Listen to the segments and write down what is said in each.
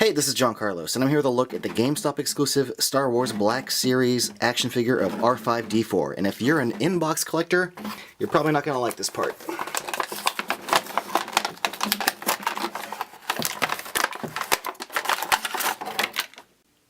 Hey, this is John Carlos, and I'm here with a look at the GameStop exclusive Star Wars Black Series action figure of R5-D4. And if you're an inbox collector, you're probably not going to like this part.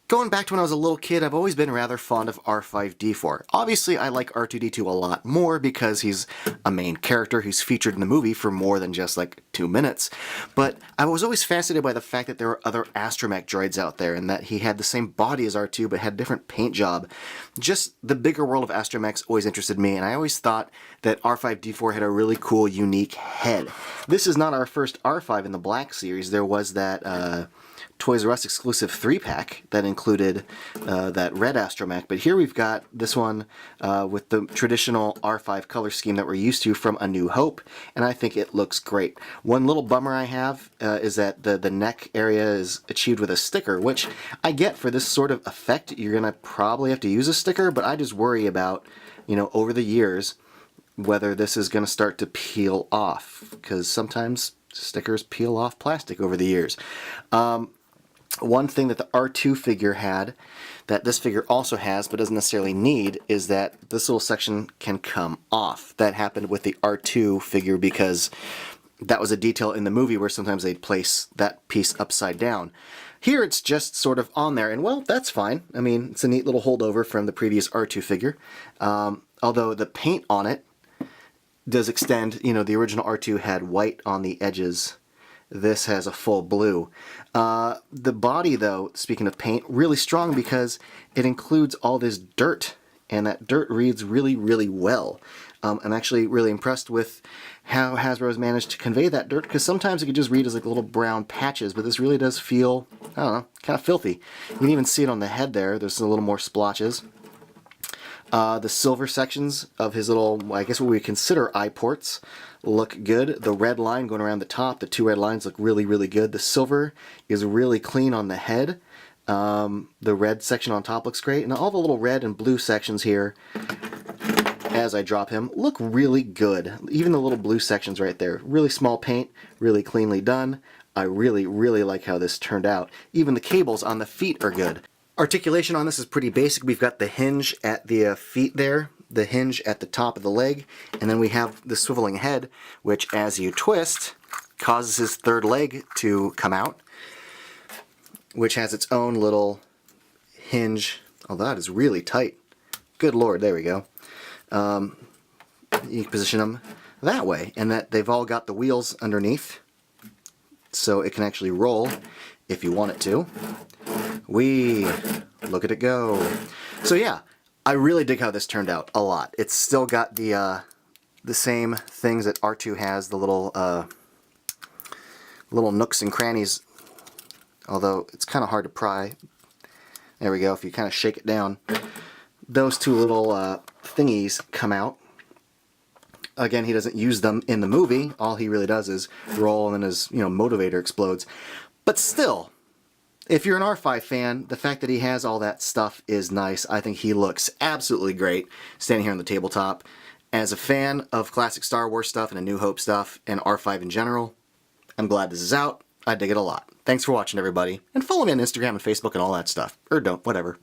Going back to when I was a little kid, I've always been rather fond of R5-D4. Obviously, I like R2-D2 a lot more because he's a main character who's featured in the movie for more than just like 2 minutes. But I was always fascinated by the fact that there were other astromech droids out there and that he had the same body as R2 but had a different paint job. Just the bigger world of astromechs always interested me, and I always thought that R5-D4 had a really cool, unique head. This is not our first R5 in the Black series. There was that Toys R Us exclusive 3-pack that included that red astromech, but here we've got this one with the traditional R5 color scheme that we're used to from A New Hope, and I think it looks great. One little bummer I have is that the neck area is achieved with a sticker, which I get for this sort of effect. You're gonna probably have to use a sticker, but I just worry about, you know, over the years whether this is gonna start to peel off, because sometimes stickers peel off plastic over the years. One thing that the R2 figure had, that this figure also has but doesn't necessarily need, is that this little section can come off. That happened with the R2 figure because that was a detail in the movie where sometimes they'd place that piece upside down. Here it's just sort of on there, and well, that's fine. I mean, it's a neat little holdover from the previous R2 figure. Although the paint on it does extend. You know, the original R2 had white on the edges. This has a full blue. The body, though, speaking of paint, really strong because it includes all this dirt, and that dirt reads really, really well. I'm actually really impressed with how Hasbro has managed to convey that dirt, because sometimes it could just read as like little brown patches, but this really does feel, I don't know, kind of filthy. You can even see it on the head there. There's a little more splotches. The silver sections of his little, I guess what we consider eye ports, look good. The red line going around the top, the two red lines look really, really good. The silver is really clean on the head. The red section on top looks great. And all the little red and blue sections here, as I drop him, look really good. Even the little blue sections right there. Really small paint, really cleanly done. I really, really like how this turned out. Even the cables on the feet are good. Articulation on this is pretty basic. We've got the hinge at the feet there, the hinge at the top of the leg, and then we have the swiveling head, which as you twist causes his third leg to come out, which has its own little hinge. Oh, that is really tight. Good lord, there we go. You can position them that way, and that they've all got the wheels underneath, so it can actually roll if you want it to. Look at it go. So yeah, I really dig how this turned out a lot. It's still got the same things that R2 has, the little nooks and crannies, although it's kind of hard to pry. There we go, if you kind of shake it down, those two little thingies come out. Again, he doesn't use them in the movie. All he really does is roll, and then his, you know, motivator explodes. But still, if you're an R5 fan, the fact that he has all that stuff is nice. I think he looks absolutely great standing here on the tabletop. As a fan of classic Star Wars stuff and A New Hope stuff and R5 in general, I'm glad this is out. I dig it a lot. Thanks for watching, everybody. And follow me on Instagram and Facebook and all that stuff. Or don't, whatever.